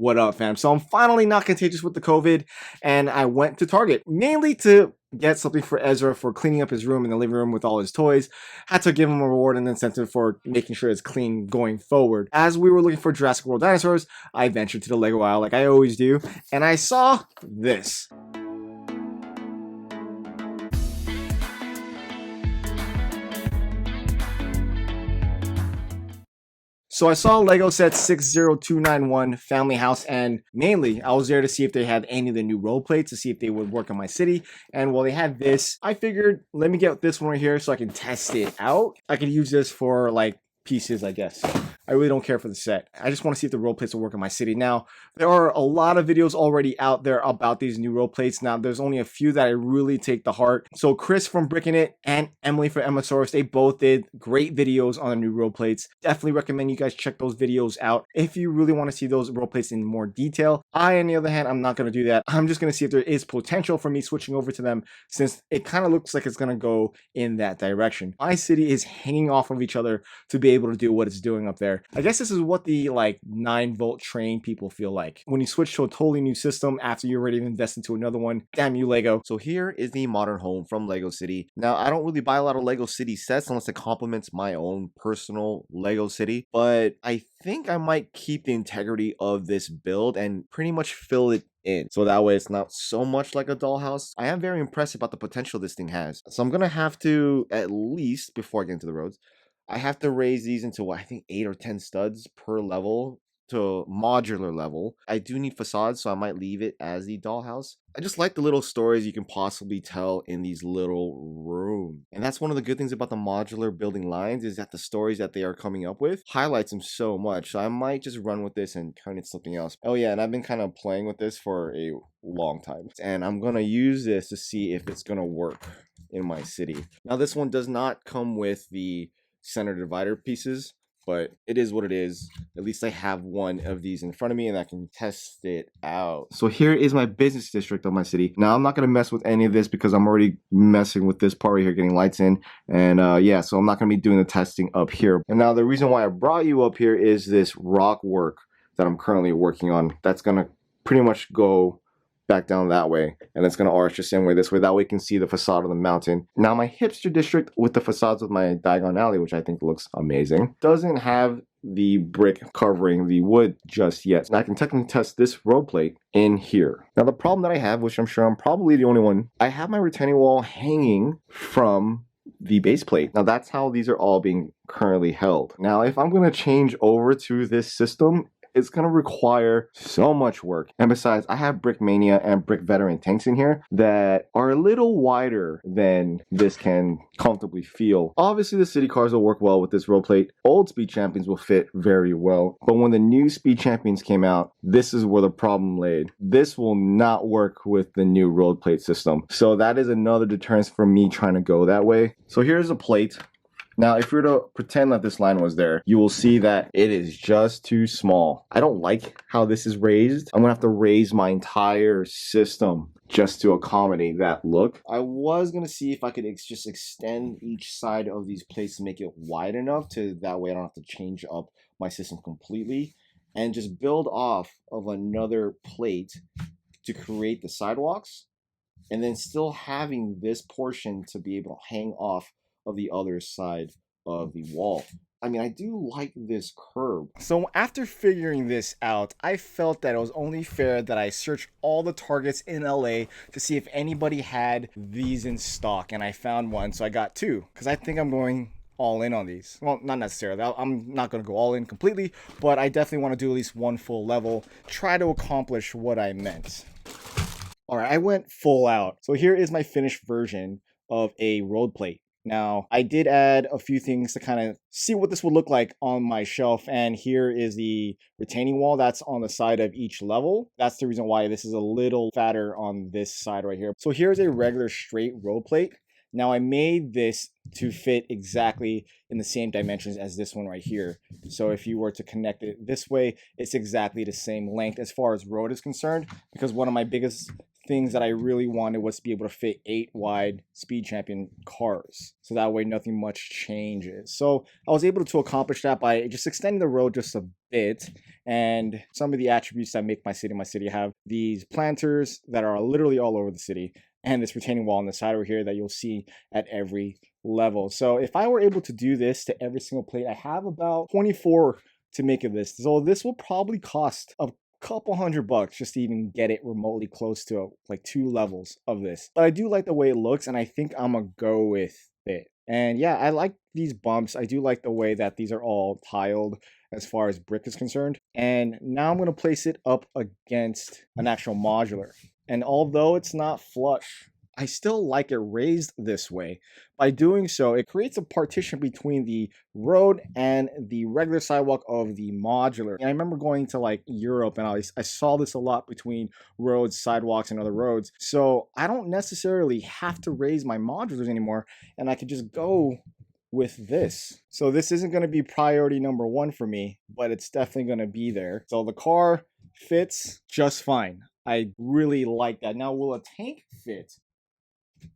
What up, fam? So I'm finally not contagious with the COVID, and I went to Target, mainly to get something for Ezra for cleaning up his room in the living room with all his toys. Had to give him a reward and incentive for making sure it's clean going forward. As we were looking for Jurassic World dinosaurs, I ventured to the Lego aisle like I always do, and I saw this. So I saw Lego set 60291 Family House, and mainly I was there to see if they had any of the new role plates to see if they would work in my city. And while they had this, I figured let me get this one right here so I can test it out. I could use this for like pieces, I guess. I really don't care for the set. I just want to see if the role plates will work in my city. Now, there are a lot of videos already out there about these new role plates. Now, there's only a few that I really take to heart. So Chris from Bricking It and Emily from Emmasaurus, they both did great videos on the new role plates. Definitely recommend you guys check those videos out if you really want to see those role plates in more detail. I, on the other hand, I'm not going to do that. I'm just going to see if there is potential for me switching over to them, since it kind of looks like it's going to go in that direction. My city is hanging off of each other to be able to do what it's doing up there. I guess this is what the like 9-volt train people feel like when you switch to a totally new system after you already invest into another one. Damn you, Lego. So here is the modern home from Lego City. Now, I don't really buy a lot of Lego City sets unless it complements my own personal Lego City, but I think I might keep the integrity of this build and pretty much fill it in, so that way it's not so much like a dollhouse. I am very impressed about the potential this thing has. So I'm gonna have to, at least before I get into the roads, I have to raise these into what I think 8 or 10 studs per level to modular level. I do need facades, so I might leave it as the dollhouse. I just like the little stories you can possibly tell in these little rooms. And that's one of the good things about the modular building lines, is that the stories that they are coming up with highlights them so much. So I might just run with this and turn it something else. Oh yeah, and I've been kind of playing with this for a long time. And I'm gonna use this to see if it's gonna work in my city. Now this one does not come with the center divider pieces, but it is what it is. At least I have one of these in front of me and I can test it out. So here is my business district of my city. Now I'm not going to mess with any of this because I'm already messing with this part right here, getting lights in. And yeah, so I'm not going to be doing the testing up here. And now the reason why I brought you up here is this rock work that I'm currently working on. That's going to pretty much go back down that way, and it's going to arch the same way this way. That way you can see the facade of the mountain. Now my hipster district with the facades with my Diagon Alley, which I think looks amazing, doesn't have the brick covering the wood just yet. And I can technically test this road plate in here. Now the problem that I have, which I'm sure I'm probably the only one, I have my retaining wall hanging from the base plate. Now that's how these are all being currently held. Now if I'm going to change over to this system, it's going to require so much work. And besides, I have Brickmania and Brick Veteran tanks in here that are a little wider than this can comfortably feel. Obviously, the city cars will work well with this road plate. Old Speed Champions will fit very well. But when the new Speed Champions came out, this is where the problem laid. This will not work with the new road plate system. So that is another deterrence for me trying to go that way. So here's a plate. Now, if we were to pretend that this line was there, you will see that it is just too small. I don't like how this is raised. I'm gonna have to raise my entire system just to accommodate that look. I was gonna see if I could just extend each side of these plates to make it wide enough to that way I don't have to change up my system completely, and just build off of another plate to create the sidewalks, and then still having this portion to be able to hang off of the other side of the wall. I mean, I do like this curve. So after figuring this out, I felt that it was only fair that I search all the Targets in LA to see if anybody had these in stock, and I found one, so I got 2, because I think I'm going all in on these. Well, not necessarily. I'm not going to go all in completely, but I definitely want to do at least one full level, try to accomplish what I meant. Alright, I went full out. So here is my finished version of a road plate. Now, I did add a few things to kind of see what this would look like on my shelf, and here is the retaining wall that's on the side of each level. That's the reason why this is a little fatter on this side right here. So here's a regular straight road plate. Now I made this to fit exactly in the same dimensions as this one right here. So if you were to connect it this way, it's exactly the same length as far as road is concerned, because one of my biggest things that I really wanted was to be able to fit 8 wide Speed Champion cars. So that way nothing much changes. So I was able to accomplish that by just extending the road just a bit. And some of the attributes that make my city have these planters that are literally all over the city, and this retaining wall on the side over here that you'll see at every level. So if I were able to do this to every single plate, I have about 24 to make of this. So this will probably cost a couple $100 just to even get it remotely close to like 2 levels of this. But I do like the way it looks, and I think I'm gonna go with it. And yeah, I like these bumps. I do like the way that these are all tiled as far as brick is concerned. And now I'm gonna place it up against an actual modular. And although it's not flush, I still like it raised this way. By doing so, it creates a partition between the road and the regular sidewalk of the modular. And I remember going to like Europe, and I saw this a lot between roads, sidewalks, and other roads. So I don't necessarily have to raise my modulars anymore, and I could just go with this. So this isn't going to be priority number 1 for me, but it's definitely going to be there. So the car fits just fine. I really like that. Now, will a tank fit?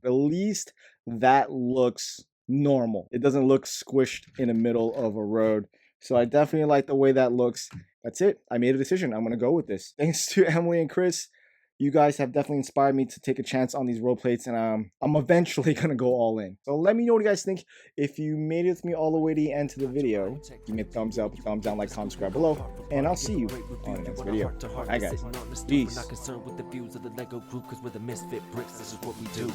At least that looks normal. It doesn't look squished in the middle of a road. So I definitely like the way that looks. That's it. I made a decision. I'm going to go with this. Thanks to Emily and Chris. You guys have definitely inspired me to take a chance on these road plates, and I'm eventually going to go all in. So let me know what you guys think. If you made it with me all the way to the end of the video, give me a thumbs up, thumbs down, like, comment, subscribe below, and I'll see you on the next video. Alright guys, peace. Not concerned with the views of the Lego group, cause we're the misfit bricks, this is what we do.